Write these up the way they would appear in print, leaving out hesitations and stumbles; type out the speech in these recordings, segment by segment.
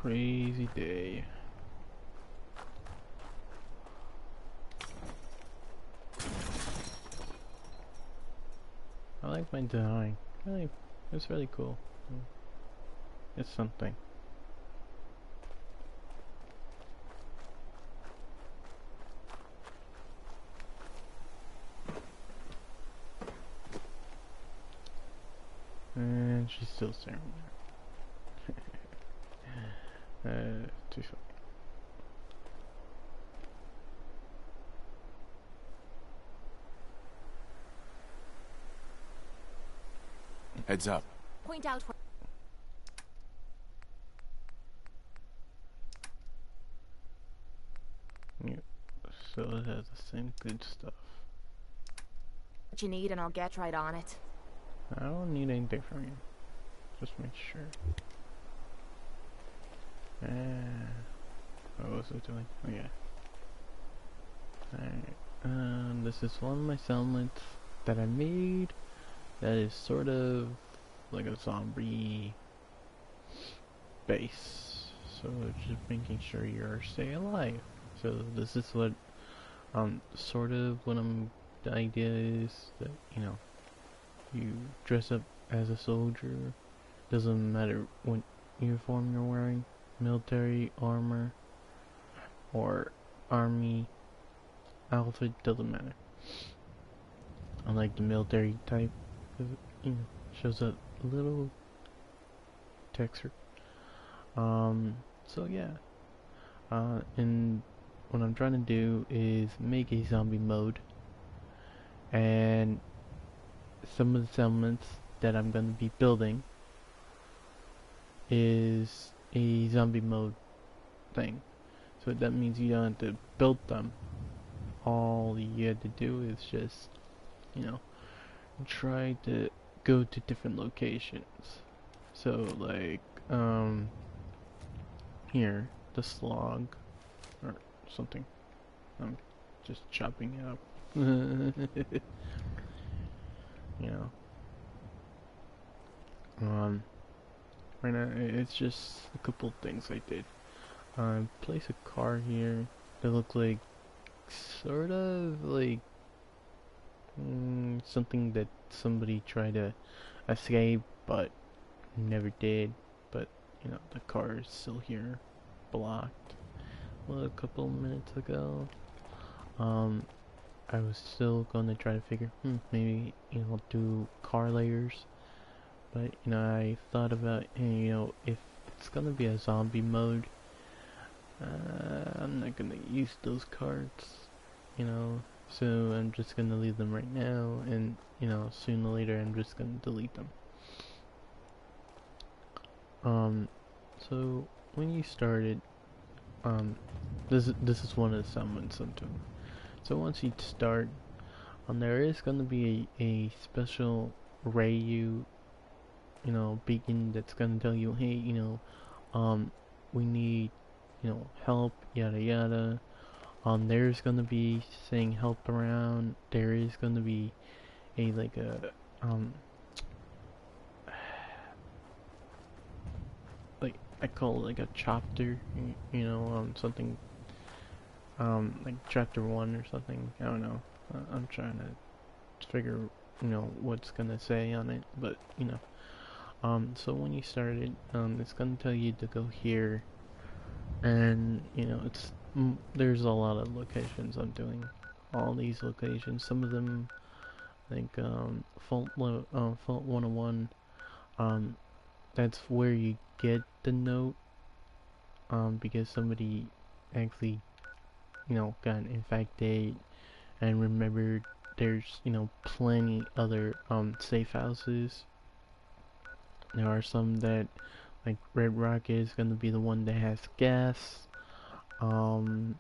crazy day. I like my design. Really, it's really cool. It's something. And she's still staring there. Too funny. Heads up. Point out where... Yeah. So it has the same good stuff. what you need and I'll get right on it. I don't need anything from you. Just make sure. What was it doing? Oh yeah. Alright. This is one of my settlements that I made that is sort of like a zombie base. So just making sure you're stay alive. So this is what sort of what the idea is that, you know, you dress up as a soldier. Doesn't matter what uniform you're wearing, military, armor, or army outfit, doesn't matter. Unlike the military type, because it, you know, shows a little texture. So yeah. And what I'm trying to do is make a zombie mode, and some of the settlements that I'm going to be building is a zombie mode thing. So that means you don't have to build them. All you have to do is just, you know, try to go to different locations. So like, here, the slog, or something. I'm just chopping it up. You know. Right now, it's just a couple things I did. Place a car here that look like, sort of like, something that somebody tried to escape, but never did. But, you know, the car is still here, blocked. Well, a couple minutes ago, I was still gonna try to figure, maybe, you know, do car layers. But, you know, I thought about, hey, you know, if it's gonna be a zombie mode, I'm not gonna use those cards, you know, so I'm just gonna leave them right now, and, you know, sooner or later I'm just gonna delete them. So, when you started, this is one of the summons I'm doing. So once you start, there is gonna be a special Rayu, you know, beacon that's gonna tell you, hey, you know, we need, you know, help, yada yada. There's gonna be saying help around. There is gonna be a like a like I call it like a chapter, you know, something like chapter 1 or something. I don't know. I'm trying to figure, you know, what's gonna say on it, but you know. So when you start it, it's gonna tell you to go here, and you know, there's a lot of locations I'm doing. All these locations, some of them, like Fault 101, that's where you get the note, because somebody actually, you know, got infected and remembered there's, you know, plenty other safe houses. There are some that, like Red Rock is gonna be the one that has gas. You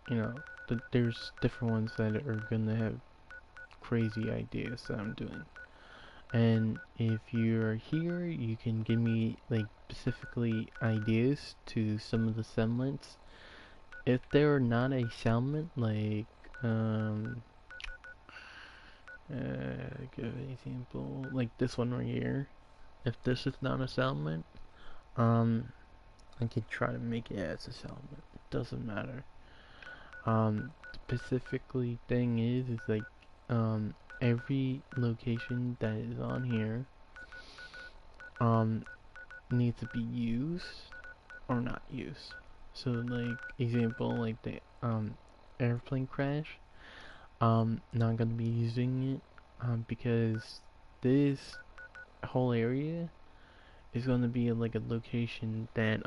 know, there's different ones that are gonna have crazy ideas that I'm doing. And if you're here, you can give me like specifically ideas to some of the settlements. If they're not a settlement, like give an example, like this one right here. If this is not a settlement, I could try to make it as a settlement. It doesn't matter. Specifically thing is like, every location that is on here, um, needs to be used or not used. So like, example, like the, airplane crash, not gonna be using it, because this whole area is gonna be like a location that,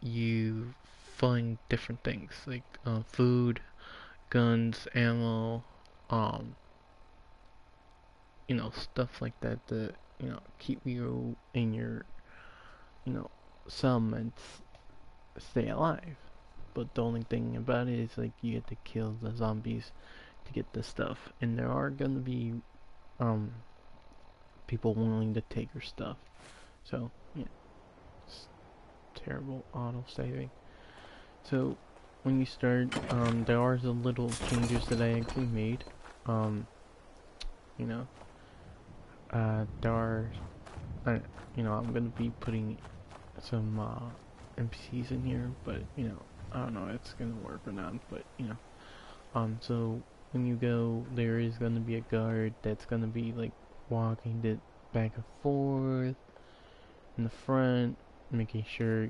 you find different things like, food, guns, ammo, um, stuff like that that, keep you in your, you know, settlements, stay alive. But the only thing about it is like you have to kill the zombies to get the stuff, and there are gonna be, um, people willing to take your stuff. So yeah, it's terrible auto saving. So when you start, there are some little changes that I actually made. Um, you know, there are, uh, I'm gonna be putting some, NPCs in here, but I don't know if it's gonna work or not. But so when you go, there is gonna be a guard that's gonna be like walking it back and forth in the front, making sure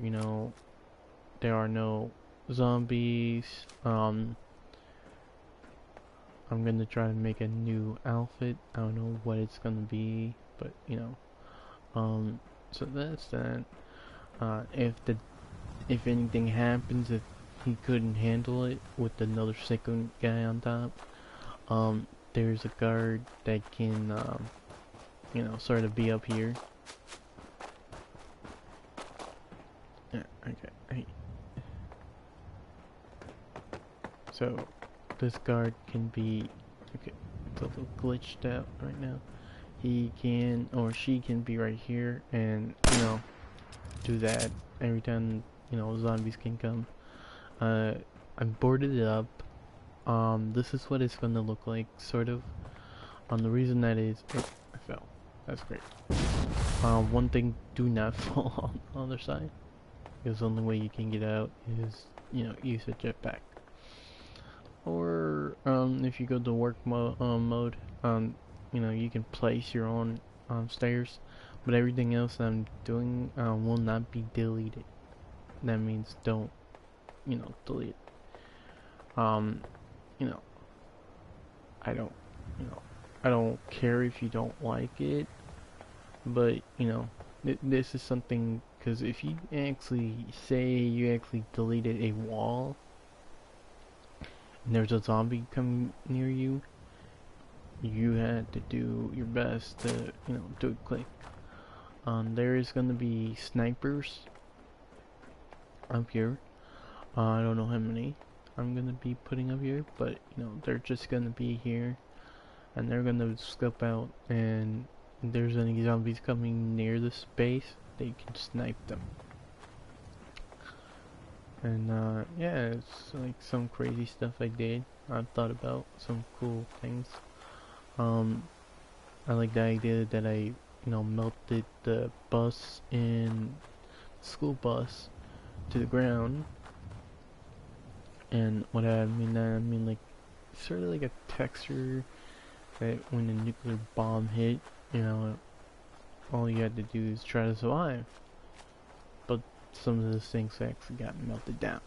there are no zombies. I'm gonna try to make a new outfit. I don't know what it's gonna be, but so that's that. If anything happens, if he couldn't handle it with another second guy on top, there's a guard that can, sort of be up here. Yeah, okay. Hey. So this guard can be, okay, it's a little glitched out right now. He can, or she can be right here and, do that every time, zombies can come. I boarded it up. This is what it's gonna look like, sort of. The reason that is, oh, I fell. That's great. One thing, do not fall on the other side, because the only way you can get out is, use a jetpack. Or, if you go to work mode, you can place your own, stairs, but everything else that I'm doing, will not be deleted. That means don't, delete. You know, I don't, I don't care if you don't like it, but, this is something, because if you actually say you actually deleted a wall, and there's a zombie coming near you, you had to do your best to, do it quick. There is gonna be snipers up here. I don't know how many I'm gonna be putting up here, but they're just gonna be here, and they're gonna scope out, and if there's any zombies coming near the space, they can snipe them. And yeah, it's like some crazy stuff I did. I've thought about some cool things. I like the idea that I, melted the bus in school bus to the ground. And what I mean like sort of like a texture that when a nuclear bomb hit, all you had to do is try to survive. But some of those things actually got melted down.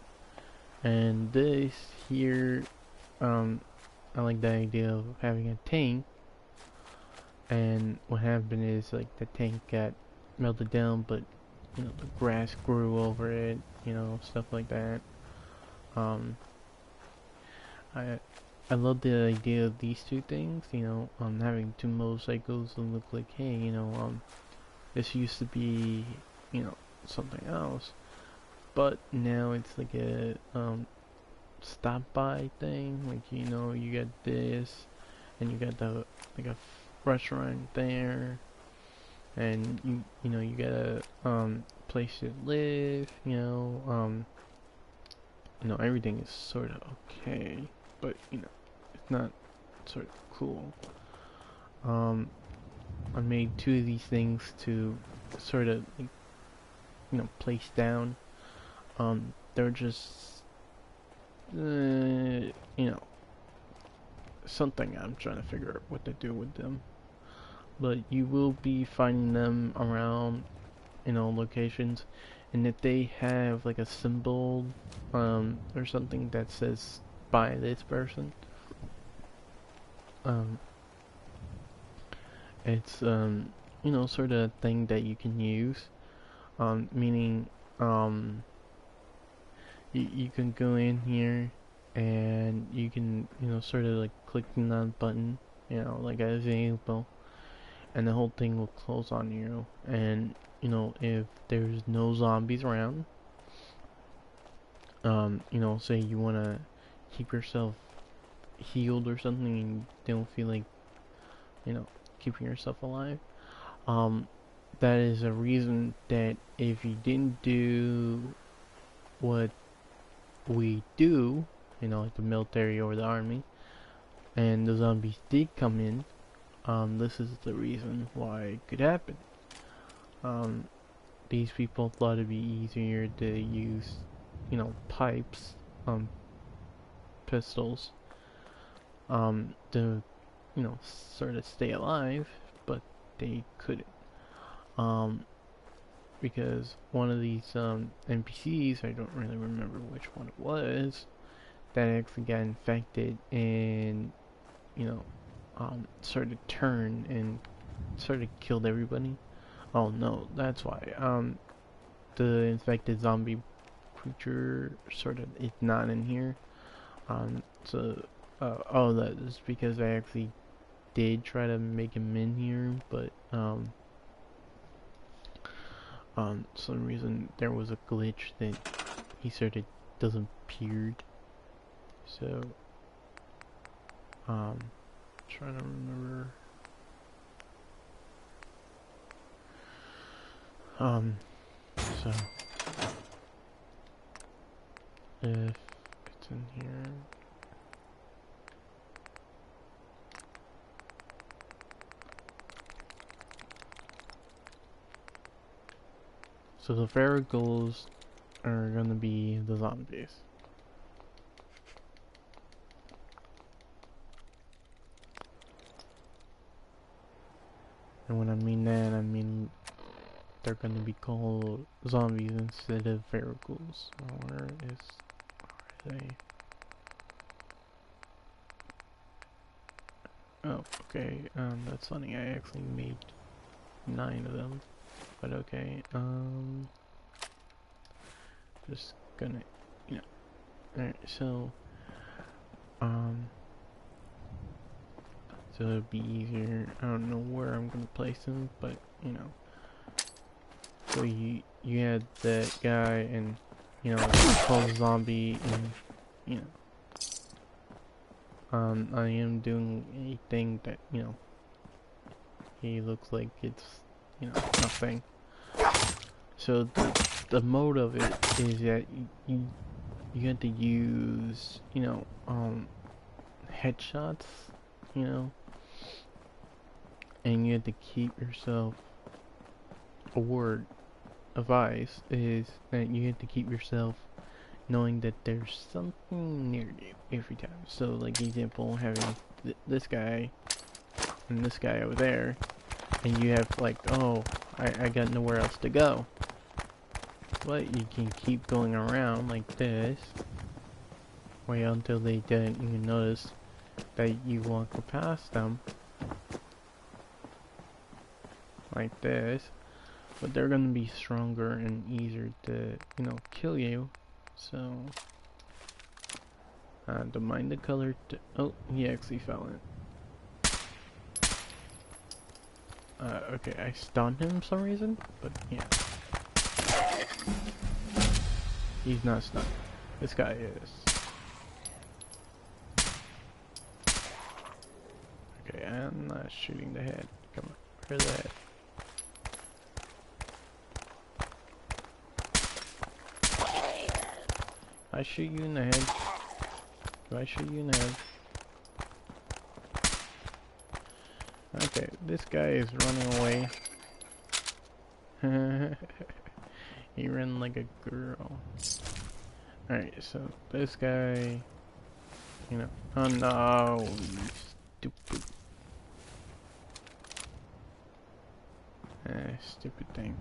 And this here, I like the idea of having a tank. And what happened is like the tank got melted down, but the grass grew over it, stuff like that. I love the idea of these two things, having two motorcycles and look like, hey, this used to be, something else, but now it's like a, stop by thing, like, you got this, and you got the, like a restaurant there, and you got a, place to live, everything is sort of okay, but it's not sort of cool. I made two of these things to sort of like placed down. They're just, you know, something I'm trying to figure out what to do with them. But you will be finding them around, locations, and if they have like a symbol, or something that says by this person, it's sort of a thing that you can use, meaning you can go in here and you can sort of like clicking on that button, like as an example, and the whole thing will close on you. And if there's no zombies around, say you want to keep yourself healed or something and you don't feel like keeping yourself alive, that is a reason that if you didn't do what we do, like the military or the army, and the zombies did come in, this is the reason why it could happen. These people thought it'd be easier to use, pipes, pistols, to, sort of stay alive, but they couldn't. Because one of these NPCs, I don't really remember which one it was, that actually got infected and sort of turned and sort of killed everybody. Oh no, that's why. The infected zombie creature sort of is not in here. Oh, that is because I actually did try to make him in here, but some reason there was a glitch that he sort of doesn't appeared. So trying to remember. So if it's in here. So the varicals are gonna be the zombies. And when I mean that, I mean they're gonna be called zombies instead of varicals. Where are they? Oh, okay. That's funny. I actually made 9 of them. But okay, just gonna, alright, so it'll be easier. I don't know where I'm gonna place them, but, so you had that guy, and, called zombie, and, I am doing a thing that, he looks like it's, nothing. So the mode of it is that you have to use, headshots, and you have to keep yourself, a word, advice is that you have to keep yourself knowing that there's something near you every time. So like example, having this guy and this guy over there, and you have like, oh, I got nowhere else to go. But you can keep going around like this. Wait until they don't even notice that you walk past them. Like this. But they're gonna be stronger and easier to, kill you. So, don't mind the color. Oh, he actually fell in. Okay, I stunned him for some reason, but yeah. He's not stunned. This guy is. Okay, I'm not shooting the head. Come on, where's the head? I shoot you in the head. Do I shoot you in the head? Okay, this guy is running away. He ran like a girl. Alright, so this guy, you know, oh no, you stupid, stupid thing.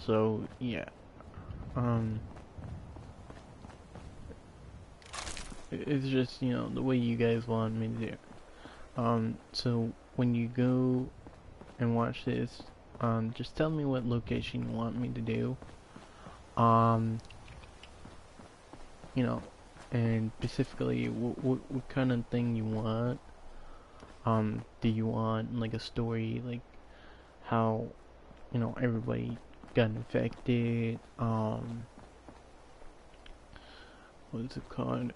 So yeah, it's just, you know, the way you guys want me to do. So when you go and watch this, just tell me what location you want me to do. You know, and specifically what kind of thing you want. Do you want like a story, like how, you know, everybody got infected? What is it called?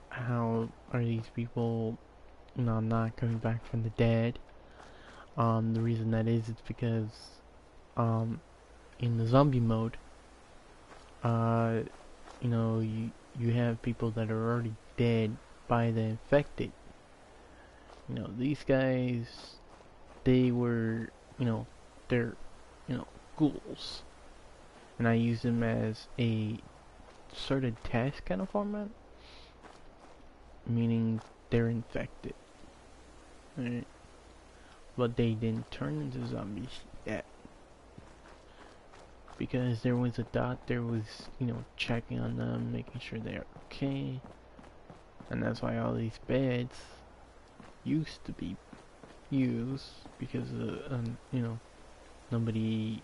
How are these people, you know, not coming back from the dead? The reason that is because, in the zombie mode, you know, you have people that are already dead by the infected. You know, these guys, they were, you know, they're, you know, ghouls, and I use them as a sort of test kind of format, meaning they're infected, right? But they didn't turn into zombies yet, because there was a doctor was, you know, checking on them, making sure they're okay, and that's why all these beds used to be used, because you know, nobody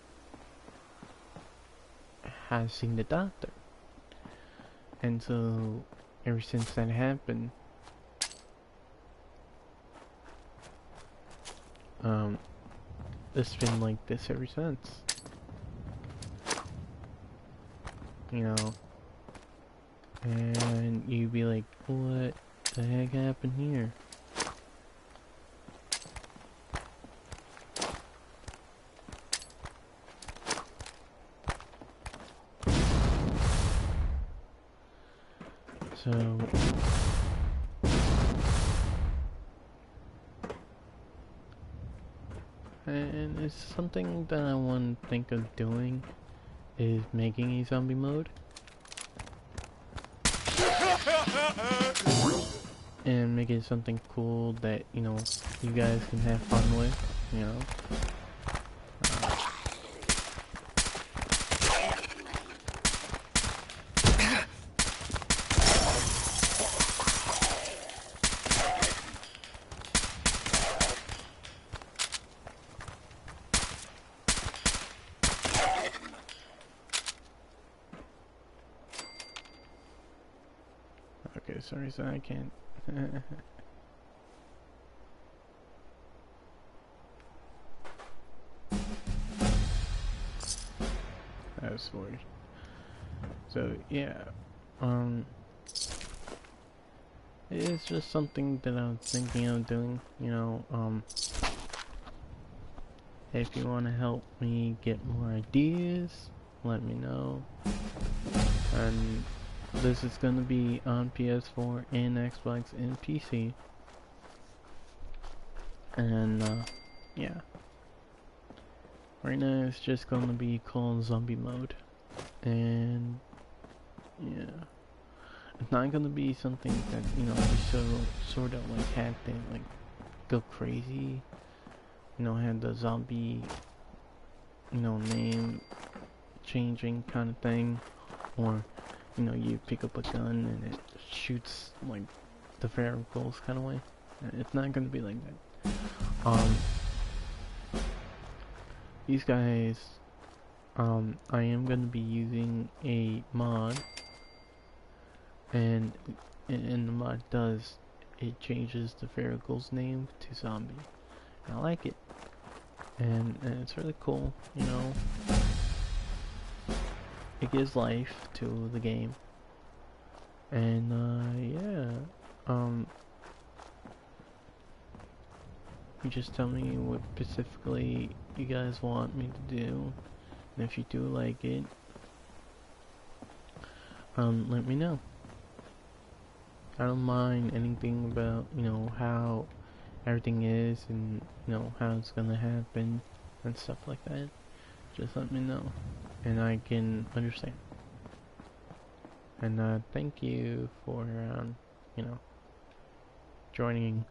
has seen the doctor. And so ever since that happened, it's been like this ever since, you know. And you'd be like, what the heck happened here? So and it's something that I want to think of doing, is making a zombie mode. And make it something cool that, you know, you guys can have fun with, you know. Okay, sorry, so I can't. That was weird. So yeah, it's just something that I'm thinking of doing, you know. If you want to help me get more ideas, let me know. And this is gonna be on PS4 and Xbox and PC. And yeah. Right now it's just gonna be called zombie mode. And yeah. It's not gonna be something that, you know, you sort of like had to like go crazy. You know, had the zombie, you know, name changing kind of thing. Or, you know, you pick up a gun and it shoots like the variables kind of way. It's not gonna be like that. These guys, I am gonna be using a mod, and the mod does, it changes the variable's name to zombie. And I like it, and it's really cool, you know. It gives life to the game, and yeah, you just tell me what specifically you guys want me to do, and if you do like it, let me know. I don't mind anything about, you know, how everything is, and, you know, how it's gonna happen and stuff like that. just let me know, and I can understand. And thank you for, you know, joining